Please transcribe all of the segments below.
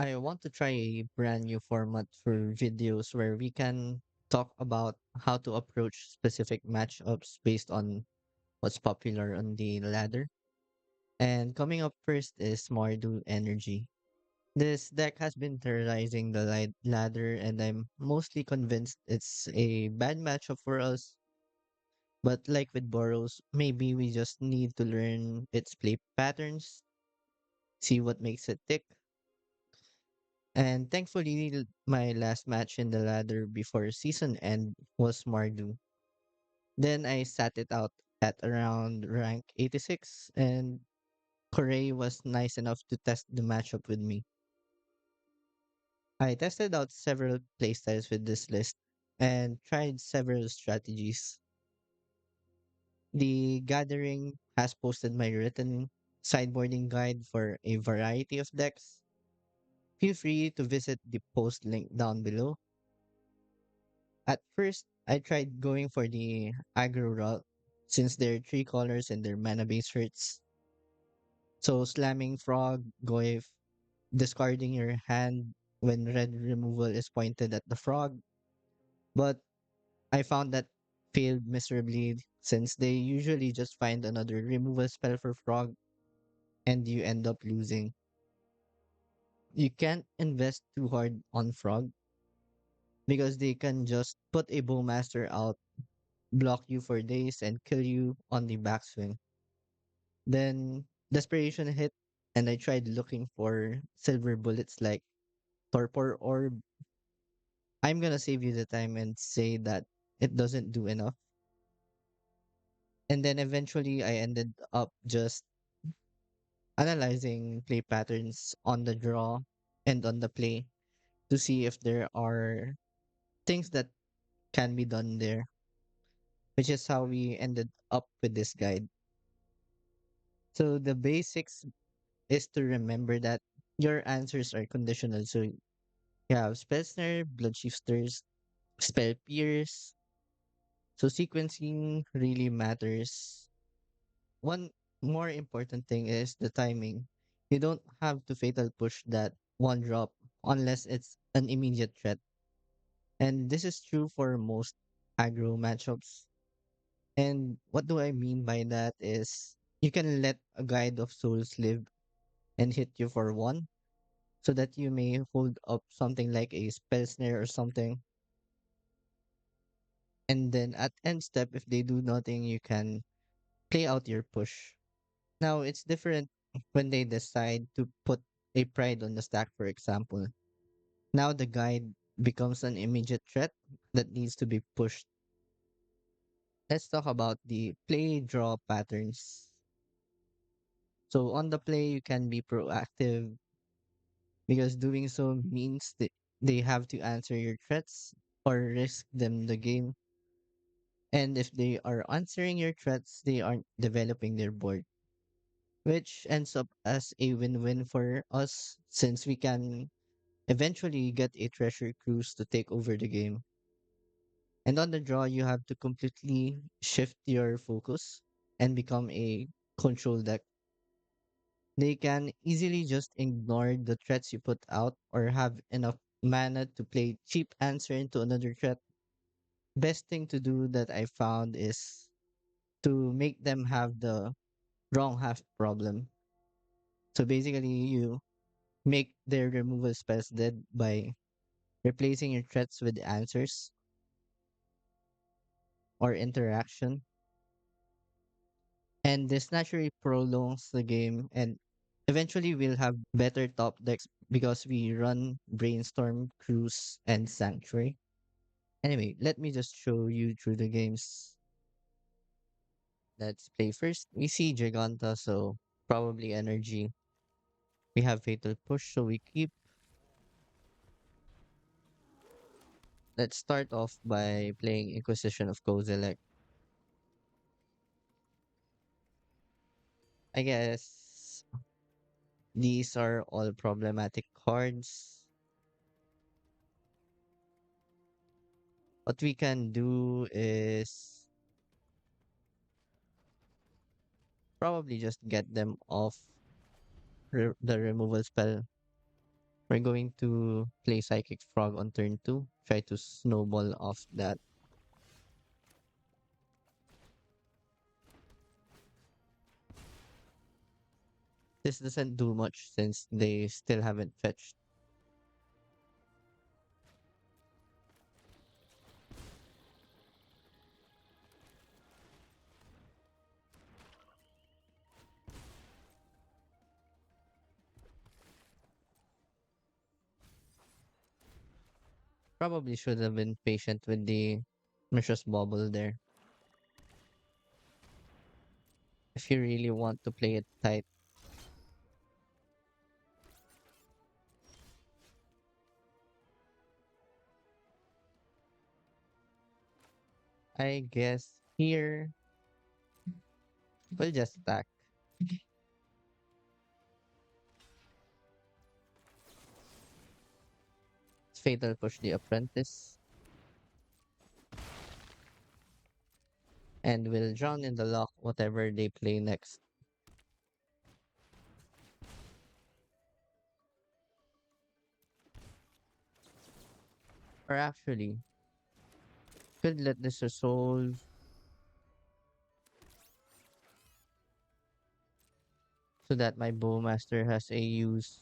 I want to try a brand new format for videos where we can talk about how to approach specific matchups based on what's popular on the ladder. And coming up first is Mardu Energy. This deck has been terrorizing the ladder, and I'm mostly convinced it's a bad matchup for us. But like with Boros, maybe we just need to learn its play patterns, see what makes it tick. And thankfully, my last match in the ladder before season end was Mardu. Then I sat it out at around rank 86, and Korae was nice enough to test the matchup with me. I tested out several playstyles with this list and tried several strategies. The Gathering has posted my written sideboarding guide for a variety of decks. Feel free to visit the post link down below. At first, I tried going for the aggro route since there are three colors and their mana base hurts. So slamming Frog, Goyf, discarding your hand when red removal is pointed at the frog. But I found that failed miserably since they usually just find another removal spell for frog and you end up losing. You can't invest too hard on frog because they can just put a bowmaster out, block you for days, and kill you on the backswing. Then desperation hit, and I tried looking for silver bullets like torpor orb. I'm gonna save you the time and say that it doesn't do enough. And then eventually I ended up just analyzing play patterns on the draw and on the play to see if there are things that can be done there, which is how we ended up with this guide. So the basics is to remember that your answers are conditional. So you have spell snare, bloodchief stirs, spell pierce. So sequencing really matters. One more important thing is the timing. You don't have to fatal push that one drop unless it's an immediate threat. And this is true for most aggro matchups. And what do I mean by that is you can let a Guide of Souls live and hit you for one so that you may hold up something like a spell snare or something. And then at end step, if they do nothing, you can play out your push. Now it's different when they decide to put a pride on the stack, for example. Now the guide becomes an immediate threat that needs to be pushed. Let's talk about the play draw patterns. So on the play, you can be proactive because doing so means that they have to answer your threats or risk them the game. And if they are answering your threats, they aren't developing their board, which ends up as a win-win for us since we can eventually get a treasure cruise to take over the game. And on the draw, you have to completely shift your focus and become a control deck. They can easily just ignore the threats you put out or have enough mana to play cheap answer into another threat. Best thing to do that I found is to make them have the wrong half problem. So basically, you make their removal spells dead by replacing your threats with answers or interaction. And this naturally prolongs the game, and eventually we'll have better top decks because we run Brainstorm, Cruise, and Sanctuary. Anyway, let me just show you through the games. Let's play first. We see Jegantha, so probably energy. We have Fatal Push, so we keep. Let's start off by playing Inquisition of Kozilek. I guess these are all problematic cards. What we can do is probably just get them off the removal spell. We're going to play Psychic Frog on turn 2. Try to snowball off that. This doesn't do much since they still haven't fetched. Probably should have been patient with the Mishra's Bauble there. If you really want to play it tight. I guess here we'll just stack. Fatal Push the Apprentice. And we'll drown in the Loch whatever they play next. Or actually, could let this resolve so that my Bowmaster has a use.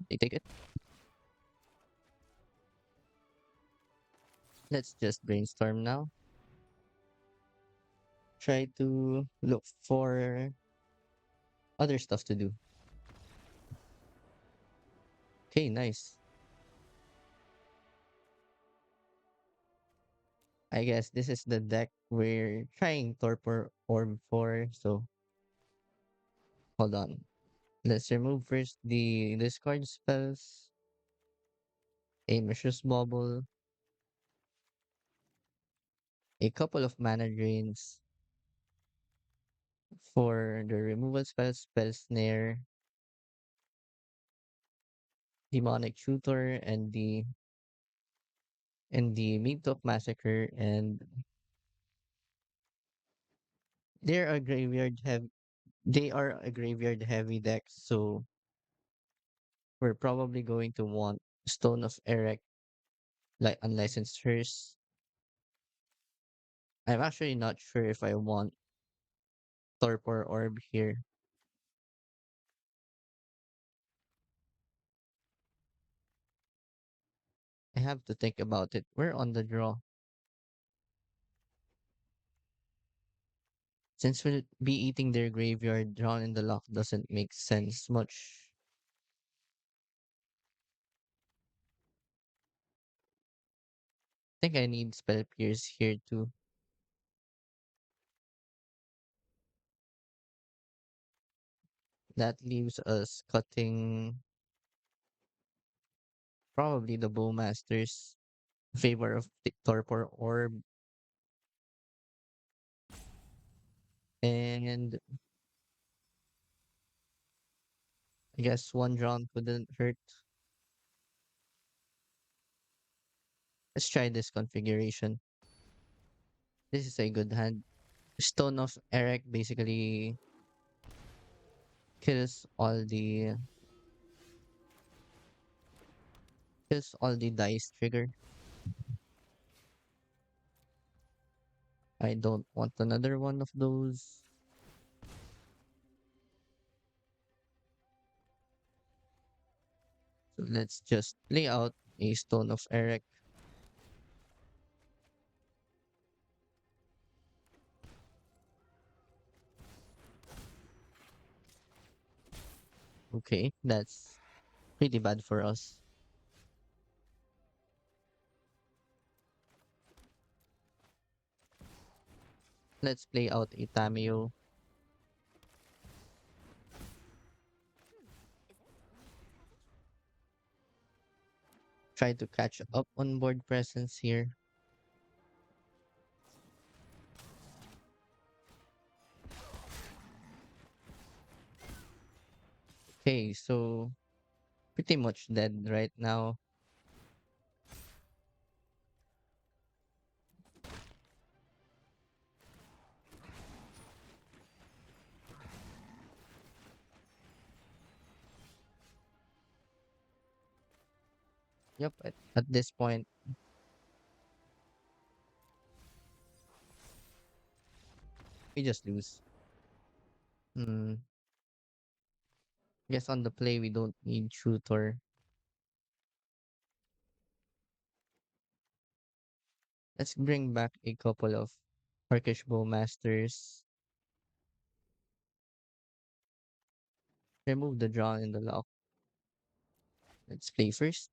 They take it. Let's just brainstorm now. Try to look for other stuff to do. Okay, nice. I guess this is the deck we're trying Torpor Orb for, so hold on. Let's remove first the discard spells, a Mishra's Bauble, a couple of mana drains for the removal spells, Spell Snare, Demonic Tutor, and the Meatloaf Massacre, and they're a graveyard heavy. They are a graveyard heavy deck, so we're probably going to want Stone of Erect, like Unlicensed Hearse. I'm actually not sure if I want Torpor Orb here. I have to think about it. We're on the draw. Since we'll be eating their graveyard, drawn in the lock doesn't make sense much. I think I need Spell Pierce here too. That leaves us cutting probably the Bowmasters in favor of the Torpor Orb. And I guess one drawn couldn't hurt. Let's try this configuration. This is a good hand. Stone of Erect basically kills all the dice trigger. I don't want another one of those. So let's just play out a Stone of Erect. Okay, that's pretty bad for us. Let's play out a Tamiyo. Try to catch up on board presence here. Okay, so pretty much dead right now. Yep, at this point, we just lose. Hmm. Guess on the play we don't need Tutor. Let's bring back a couple of Orcish Bowmasters. Remove the draw in the lock. Let's play first.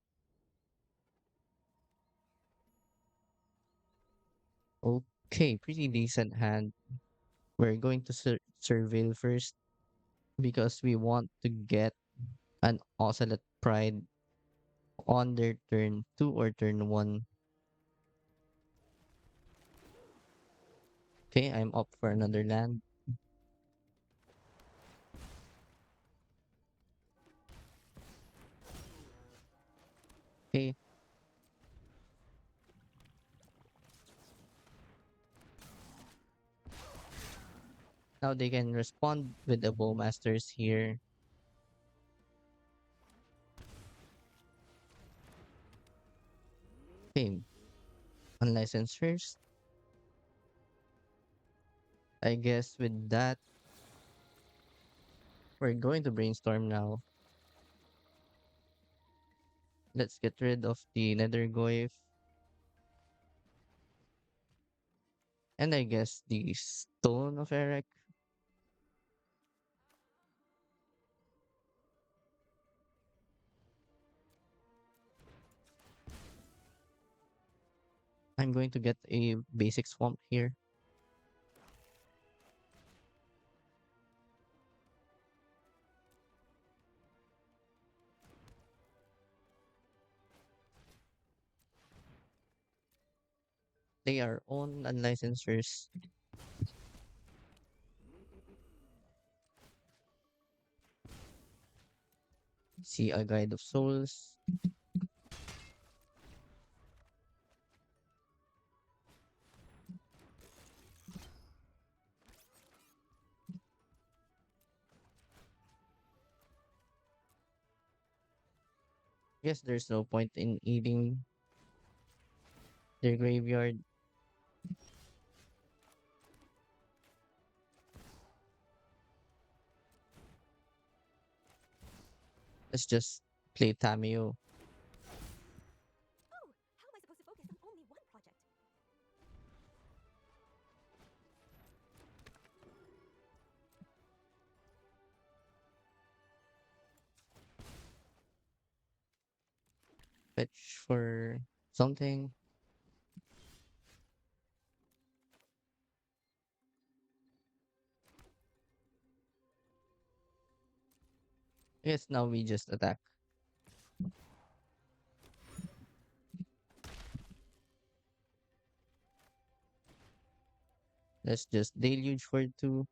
Okay, pretty decent hand. We're going to surveil first because we want to get an Ocelot Pride on their turn 2 or turn 1. Okay, I'm up for another land. Okay, now they can respond with the Bowmasters here. Okay, unlicensed first. I guess with that, we're going to brainstorm now. Let's get rid of the Nethergoyf. And I guess the Stone of Eric. I'm going to get a basic swamp here. They are own unlicensed first. See a Guide of Souls. Guess there's no point in eating their graveyard. Let's just play Tamiyo. Oh, how am I supposed to focus on only one project? Fetch for something. Yes, now we just attack. Let's just deluge for 2.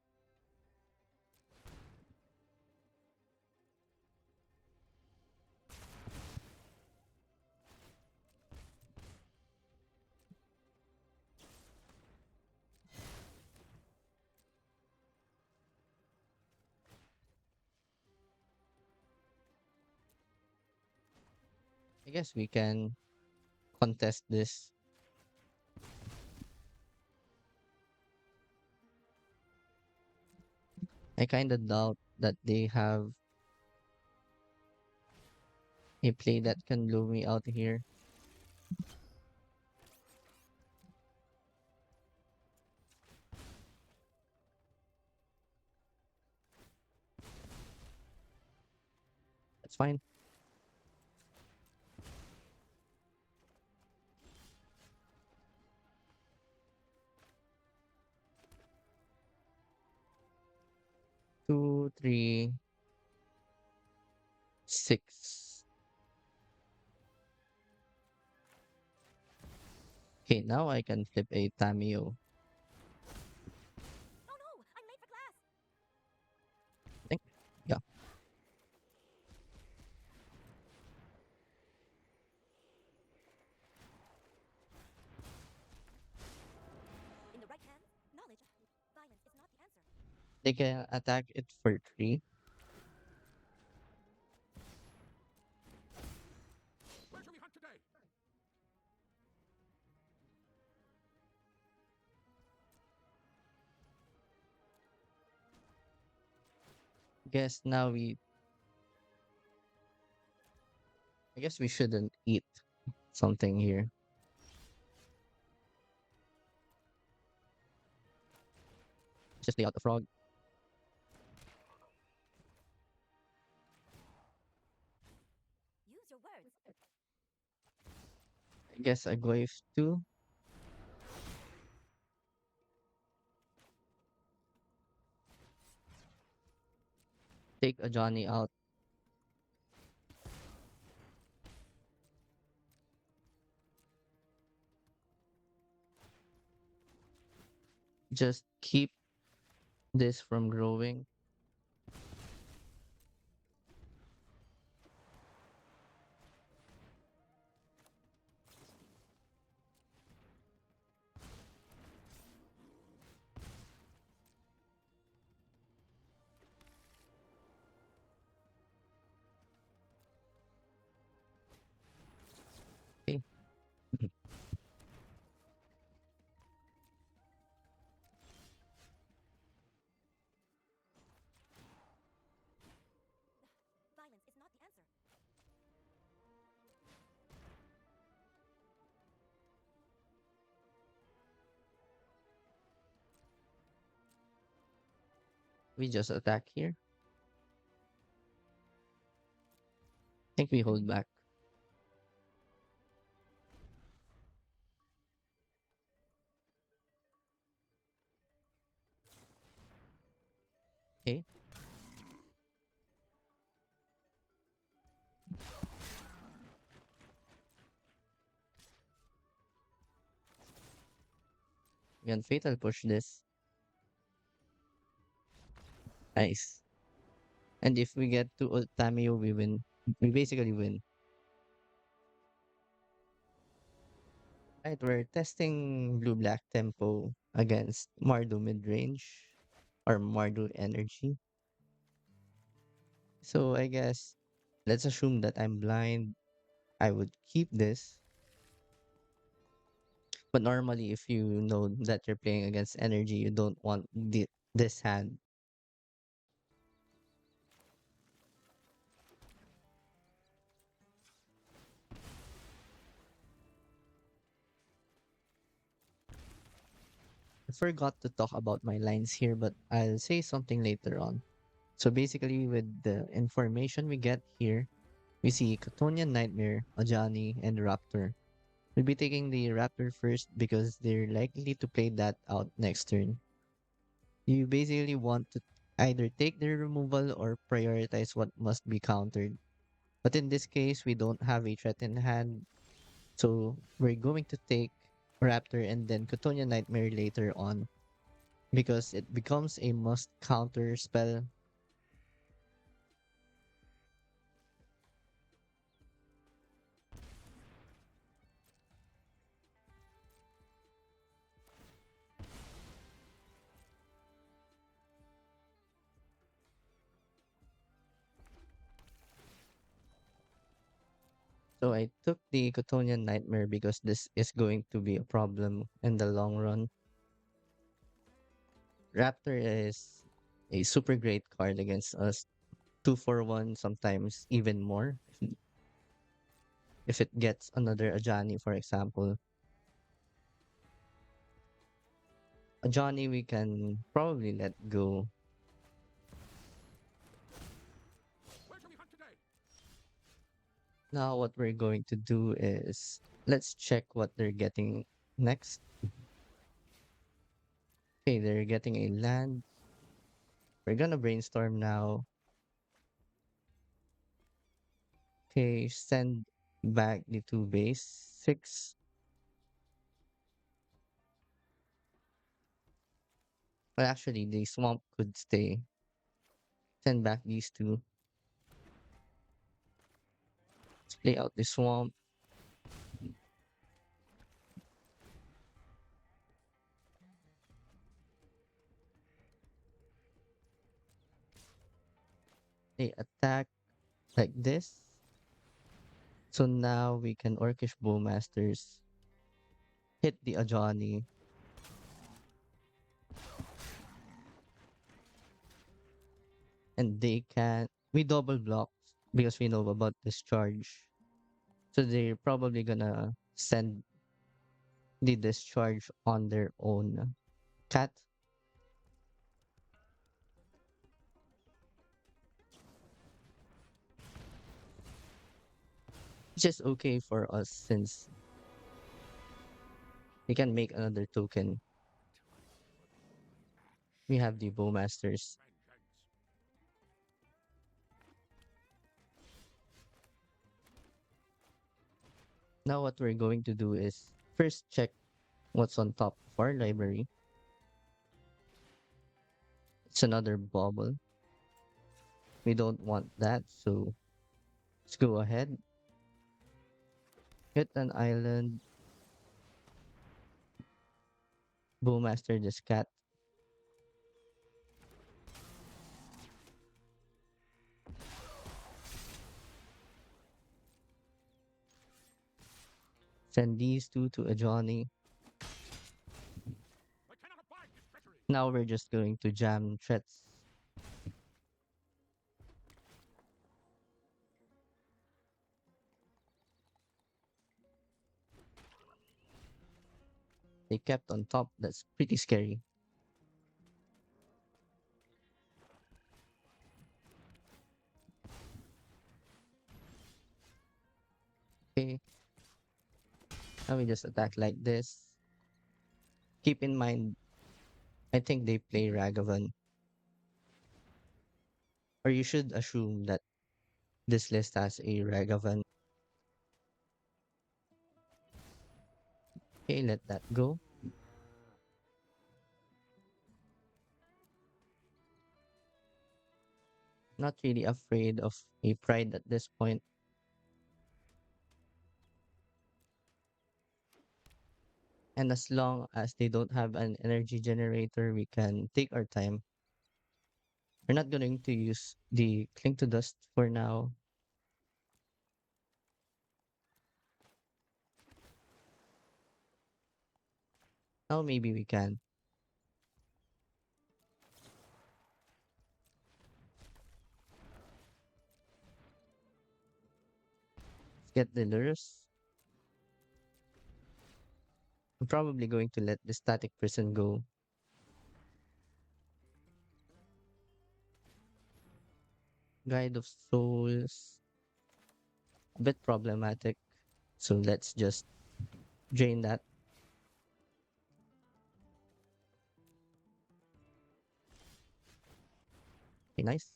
I guess we can contest this. I kind of doubt that they have a play that can lure me out here. That's fine. Two, three, six. Okay, now I can flip a Tamiyo. Oh no, I'm late for class. I think. Yeah. In the right hands, knowledge, violence is not the answer. They can attack it for 3. Guess now we I guess we shouldn't eat something here. Just lay out the frog. Use your words. I guess a Goif too. Take a Johnny out. Just keep this from growing. Okay. Violence is not the answer. We just attack here. I think we hold back. Okay. We can fatal push this. Nice. And if we get to Tamiyo, we win. We basically win. Right, we're testing blue-black tempo against Mardu mid-range or Mardu energy. So I guess let's assume that I'm blind. I would keep this. But normally, if you know that you're playing against energy, you don't want this hand. I forgot to talk about my lines here, but I'll say something later on. So basically, with the information we get here, we see Catonian Nightmare, Ajani, and Raptor. We'll be taking the Raptor first because they're likely to play that out next turn. You basically want to either take their removal or prioritize what must be countered. But in this case, we don't have a threat in hand, so we're going to take Raptor and then Cotonia Nightmare later on because it becomes a must counter spell. So I took the Cotonian Nightmare because this is going to be a problem in the long run. Raptor is a super great card against us. 2 for 1, sometimes even more. If it gets another Ajani, for example. Ajani we can probably let go. Now what we're going to do is let's check what they're getting next. Okay, they're getting a land. We're gonna brainstorm now. Okay, send back the 2 base 6. But actually, the swamp could stay. Send back these two. Let's play out the swamp. They attack like this. So now we can Orcish Bowmasters hit the Ajani. and we double block because we know about discharge. So they're probably gonna send the discharge on their own cat. Which is okay for us since we can make another token. We have the Bowmasters. Now what we're going to do is first check what's on top of our library. It's another Bauble. We don't want that, so let's go ahead. Hit an island. Bowmaster this cat. Send these two to a Johnny. Now we're just going to jam threats. They kept on top. That's pretty scary. Okay, now we just attack like this. Keep in mind, I think they play Ragavan. Or you should assume that this list has a Ragavan. Okay, let that go. Not really afraid of a pride at this point. And as long as they don't have an energy generator, we can take our time. We're not going to use the Cling to Dust for now. Now maybe we can. Let's get the Lurrus. I'm probably going to let the Static Prison go. Guide of Souls. A bit problematic. So let's just drain that. Okay, nice.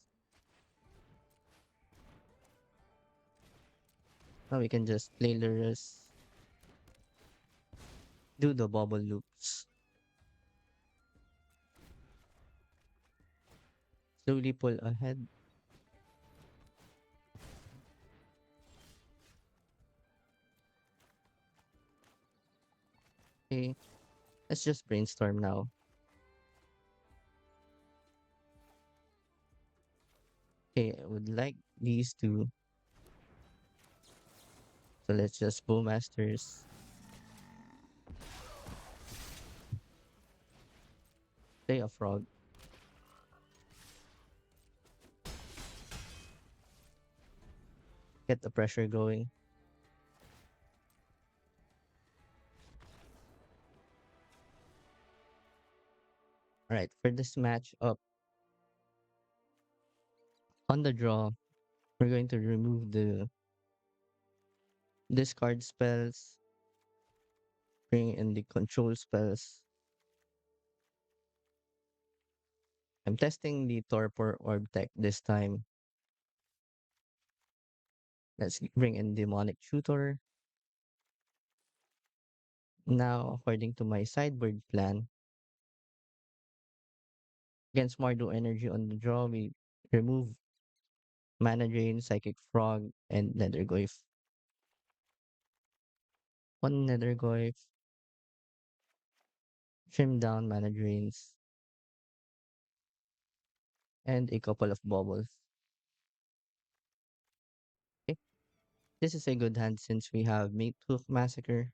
Now we can just play Lurrus. Do the bubble loops. Slowly pull ahead. Okay, let's just brainstorm now. Okay, I would like these two. So let's just Bowmasters. Play a frog. Get the pressure going. Alright, for this match up on the draw, we're going to remove the discard spells, bring in the control spells. I'm testing the Torpor Orb Tech this time. Let's bring in Demonic Tutor. Now, according to my sideboard plan, against Mardu energy on the draw, we remove Mana Drain, Psychic Frog, and Nethergoyf. One Nethergoyf, trim down Mana Drains, and a couple of bubbles. Okay, this is a good hand since we have Makehook Massacre.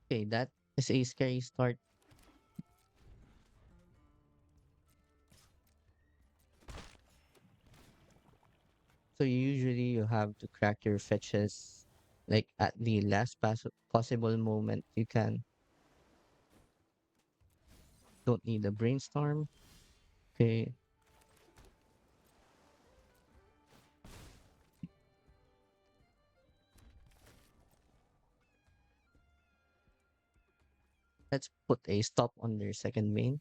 Okay, that is a scary start. So usually you have to crack your fetches like at the last possible moment you can. Don't need a brainstorm. Okay, let's put a stop on their second main.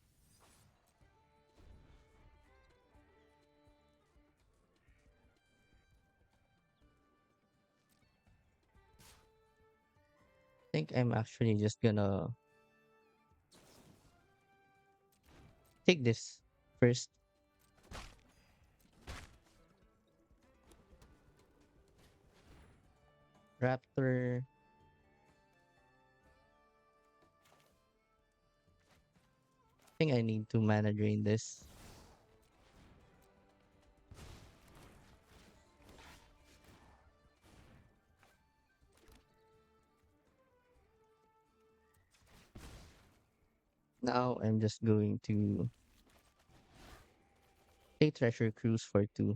I think I'm actually just gonna take this first. Raptor. I think I need to mana drain this. Now I'm just going to play Treasure Cruise for 2.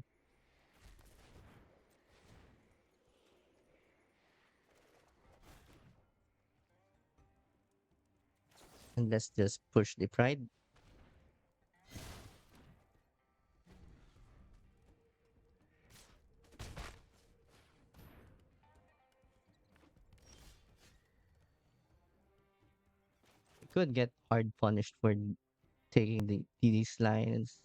And let's just push the Pride. We could get hard punished for taking these lines.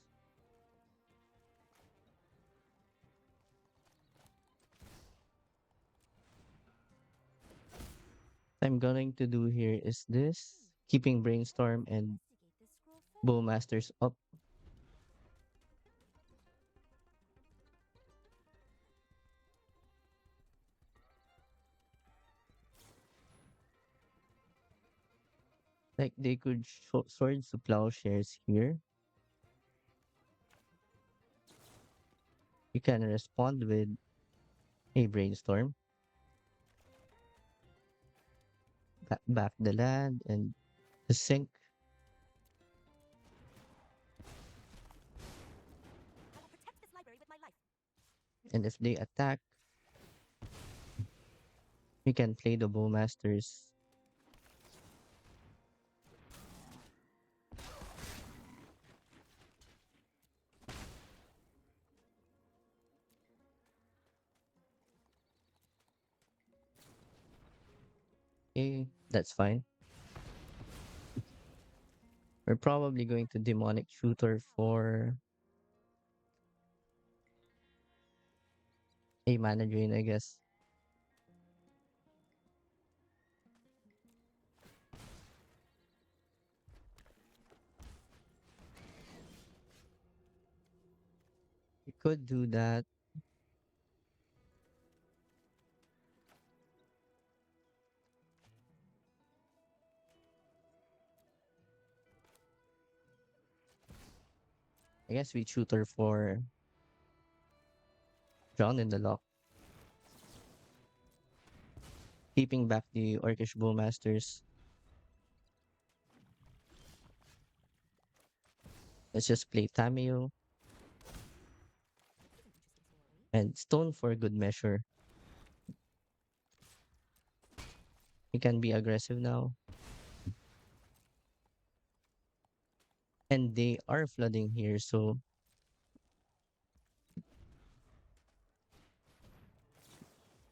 I'm going to do here is this. Keeping Brainstorm and Investigate this scroll further. Bowmasters up. Like they could Swords to Plowshares here. You can respond with a Brainstorm. Back the land and the sink. I will protect this library with my life. And if they attack, you can play the Bowmasters. Okay, that's fine. We're probably going to Demonic Tutor for a mana drain, I guess. We could do that. I guess we tutor for Drown in the Loch, keeping back the Orcish Bowmasters. Let's just play Tamiyo Here's an interesting story. and Stone for good measure. We can be aggressive now. And they are flooding here, so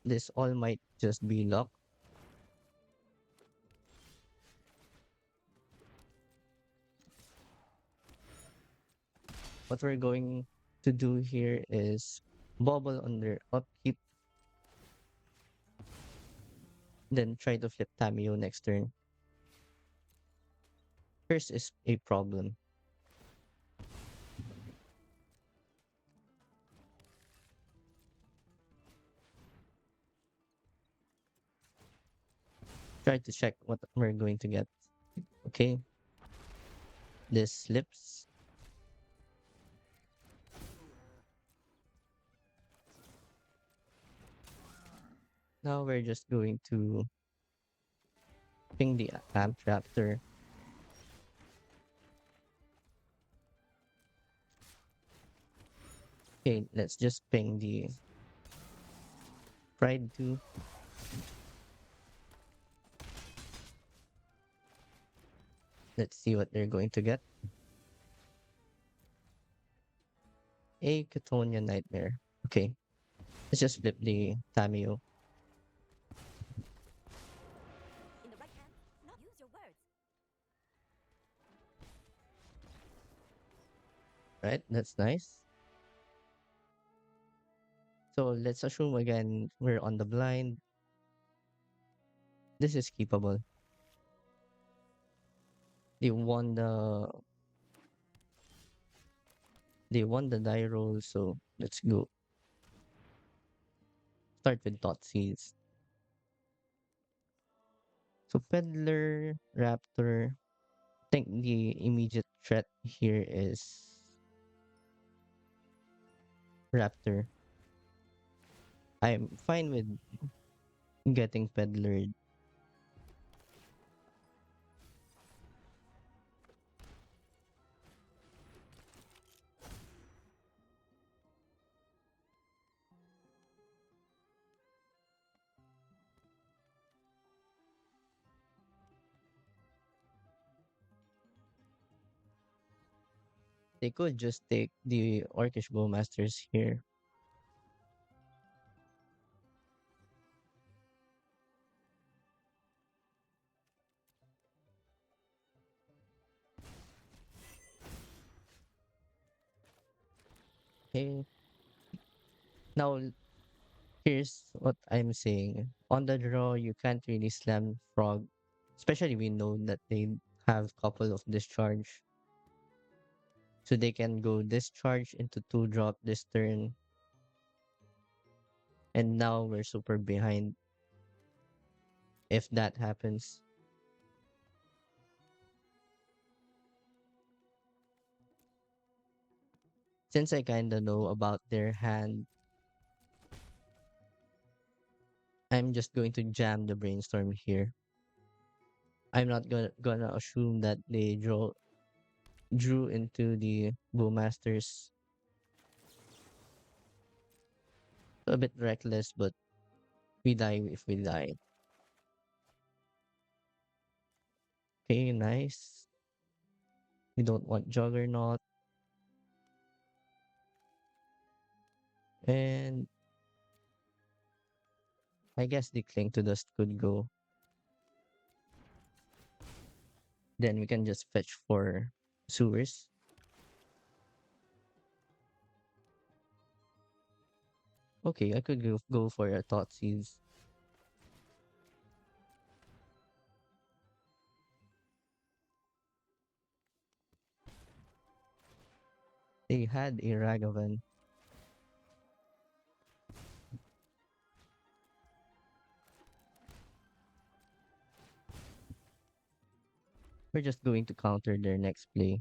this all might just be luck. What we're going to do here is Bauble on their upkeep, then try to flip Tamiyo next turn. First is a problem. Try to check what we're going to get. Okay, this slips. Now we're just going to Ping the Amp Raptor. Okay, let's just ping the Pride too. Let's see what they're going to get. A Catonia Nightmare. Okay, let's just flip the Tamiyo. In the right hand, not use your words. Right, that's nice. So let's assume again we're on the blind. This is keepable. They won the they won the die roll, so let's go. Start with Thoughtseize. So Peddler, Raptor. I think the immediate threat here is Raptor. I'm fine with getting Peddler. They could just take the Orcish Bowmasters here. Okay. Now here's what I'm saying. On the draw, you can't really slam Frog. Especially we know that they have couple of discharge. So they can go discharge into 2-drop this turn. And now we're super behind if that happens. Since I kinda know about their hand, I'm just going to jam the Brainstorm here. I'm not gonna assume that they drew into the Bowmasters. A bit reckless, but we die if we die. Okay, nice. We don't want Juggernaut. And I guess the Cling to Dust could go. Then we can just fetch for Sewers. Okay, I could go for a Thoughtseize. They had a Ragavan. We're just going to counter their next play.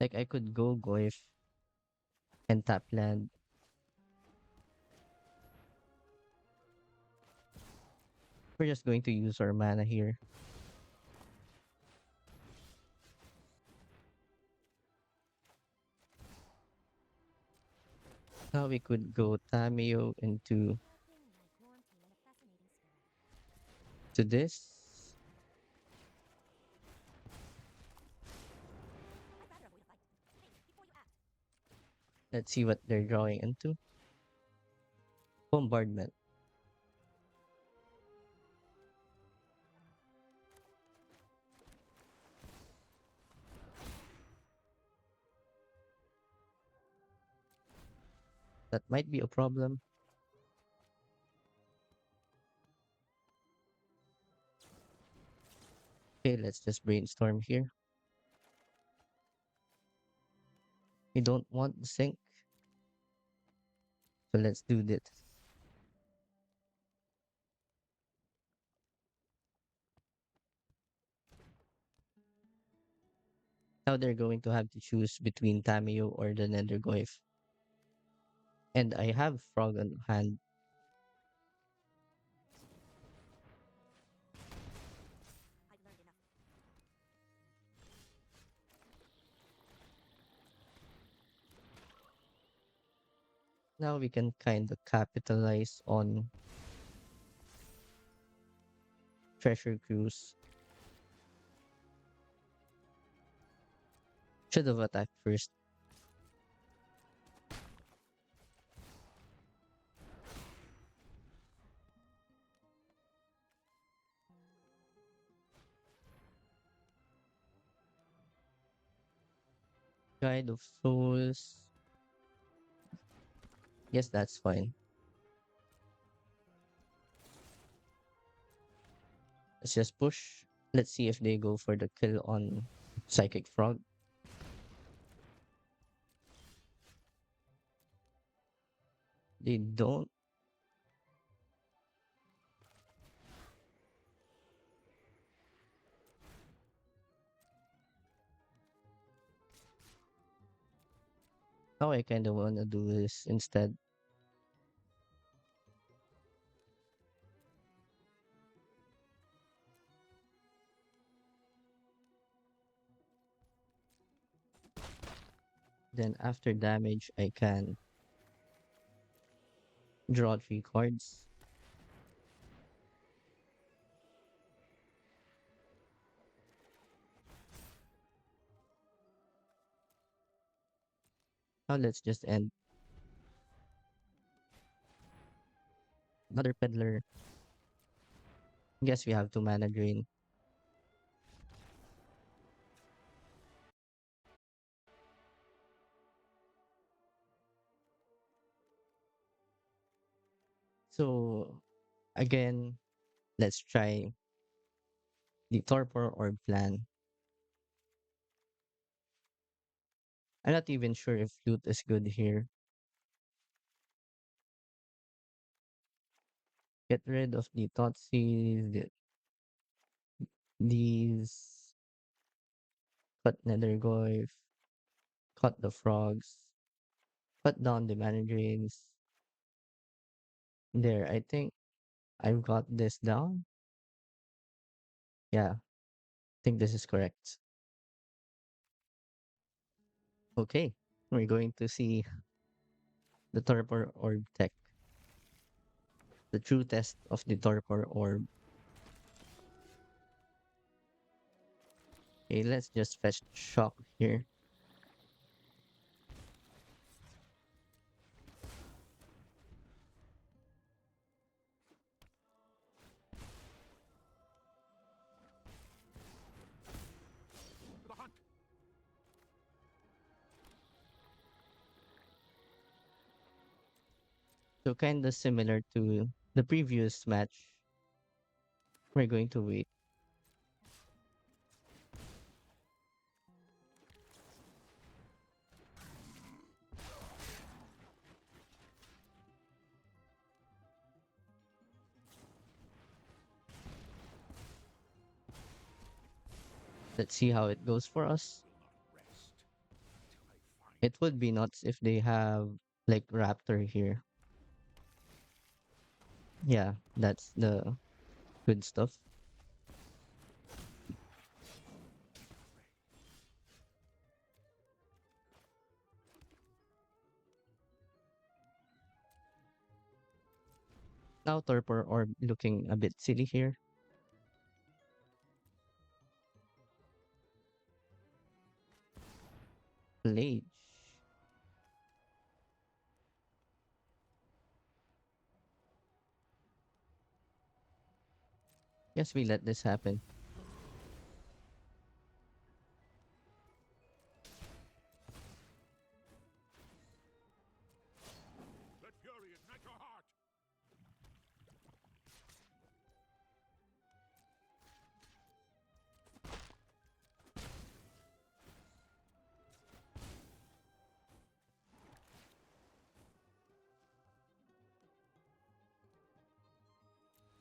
Like I could go Goyf and tap land. We're just going to use our mana here. Now we could go Tamiyo into Nothing like wanting in a fascinating story. to this. I'd rather avoid a fight. Think before you act. Let's see what they're drawing into. Bombardment. That might be a problem. Okay, let's just brainstorm here. We don't want the sync, so let's do this. Now they're going to have to choose between Tamiyo or the Nethergoyf. And I have Frog on hand. Now we can kind of capitalize on treasure cruise. Should have attacked first. Guide of Souls. Yes, that's fine. Let's just push. Let's see if they go for the kill on Psychic Frog. They don't. How I kind of want to do this instead. Then after damage, I can draw 3 cards. Now let's just end. Another Peddler. Guess we have to mana drain. So again, let's try the Torpor Orb plan. I'm not even sure if loot is good here. Get rid of the Thoughtseize, these, cut Nethergoyf, cut the frogs, cut down the mana drains. There, I think I've got this down. Yeah, I think this is correct. Okay, we're going to see the Torpor Orb tech, the true test of the Torpor Orb. Okay, let's just fetch Shock here. So kind of similar to the previous match. We're going to wait. Let's see how it goes for us. It would be nuts if they have like Raptor here. Yeah, that's the good stuff. Now Torpor Orb looking a bit silly here. Lage. Yes, we let this happen.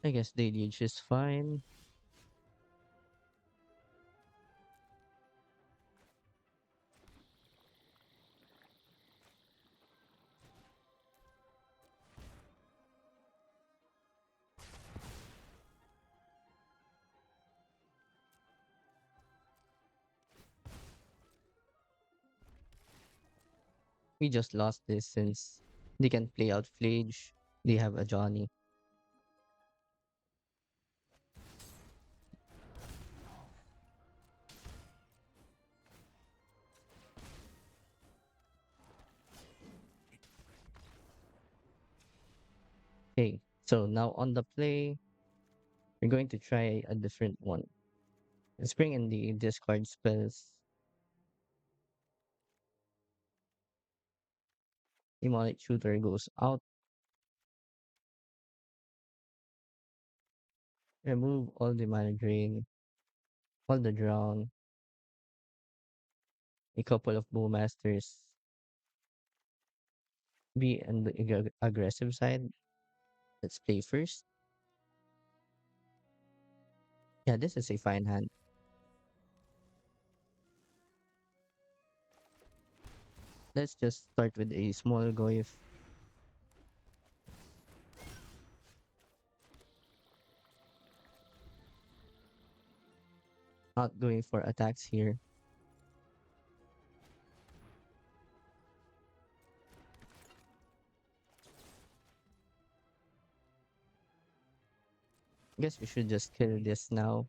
I guess Deluge is fine. We just lost this since They can play out Flage. They have a Johnny. Okay, so now on the play, we're going to try a different one. Let's bring in the discard spells. Demonic Tutor goes out. Remove all the mana drain, all the drown, a couple of Bowmasters. Be on the aggressive side. Let's play first. Yeah, this is a fine hand. Let's just start with a small Goyf. Not going for attacks here. Guess we should just kill this now.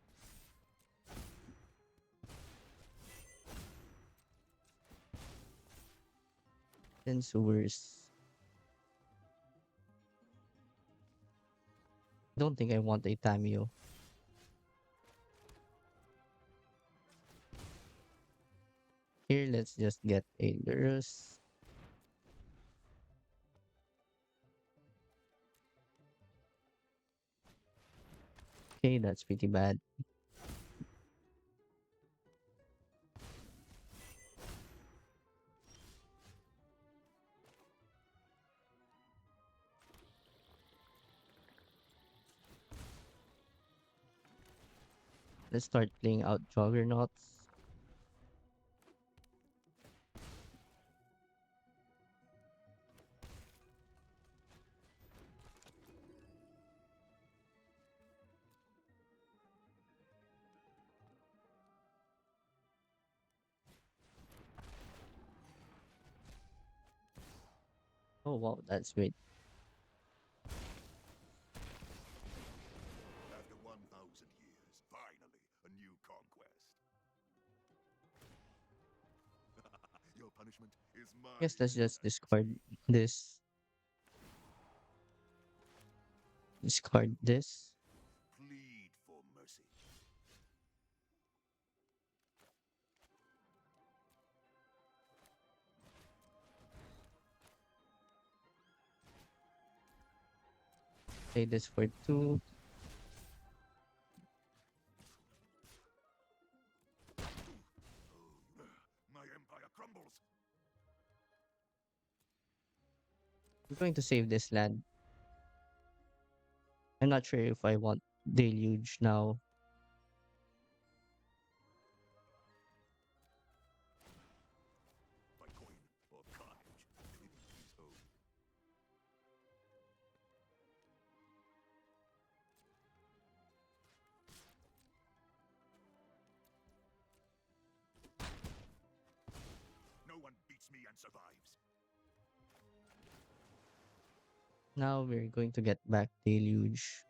Then Sewers. Don't think I want a Tamiyo. Here, let's just get a Lurrus. Okay, that's pretty bad. Let's start playing out Juggernauts. Oh wow, that's great. After 1,000 years, finally, a new conquest. Your punishment is my Guess let's just delight. discard this. Plead for mercy. Play this for 2. My empire crumbles. I'm going to save this land. I'm not sure if I want Deluge now. By coin or carnage, pity is owed. No one beats me and survives. Now we're going to get back Deluge.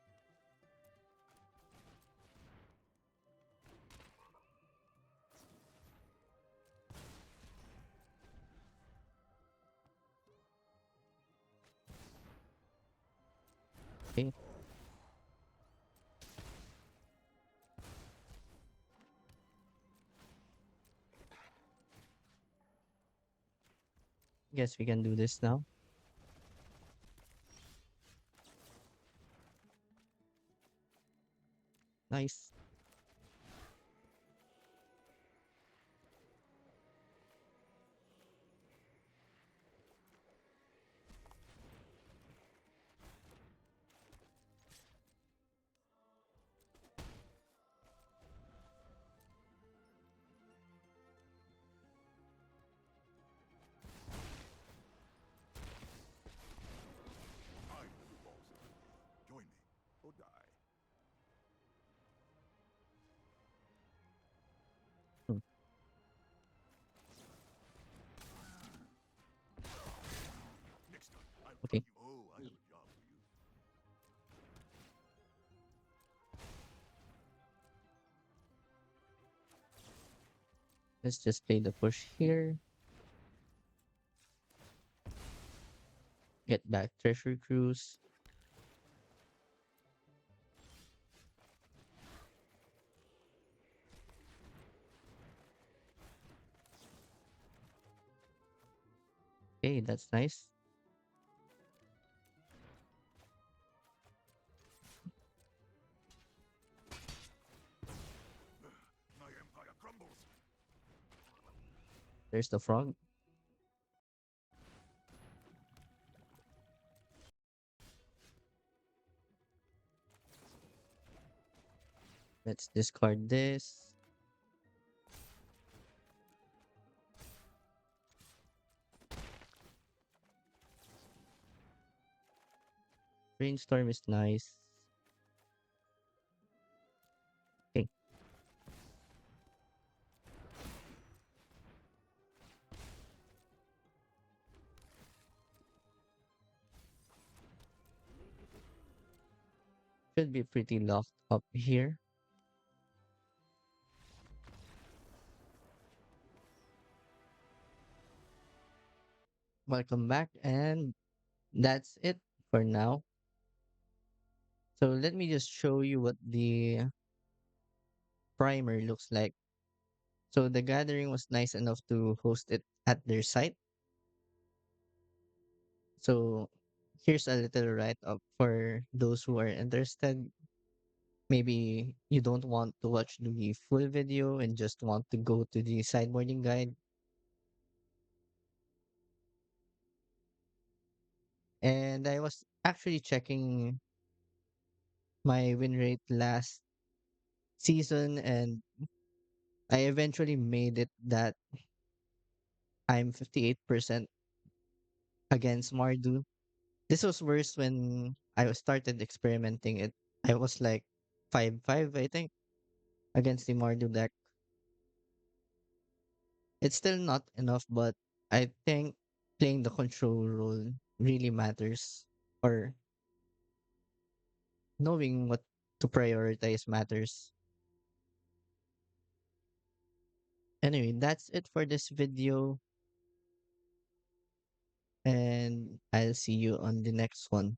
Okay. Guess we can do this now. Nice. I'm the new boss of the game. Join me or die. Let's just play the push here. Get back Treasure Cruise. Okay, that's nice. My empire crumbles. There's the frog. Let's discard this. Brainstorm is nice. Okay, should be pretty locked up here. Welcome back, and that's it for now. So let me just show you what the primer looks like. So the gathering was nice enough to host it at their site. So here's a little write-up for those who are interested. Maybe you don't want to watch the full video and just want to go to the sideboarding guide. And I was actually checking my win rate last season, and I eventually made it that I'm 58% against Mardu. This was worse when I started experimenting it. I was like 5-5, I think, against the Mardu deck. It's still not enough, but I think playing the control role really matters, or knowing what to prioritize matters. Anyway, that's it for this video, and I'll see you on the next one.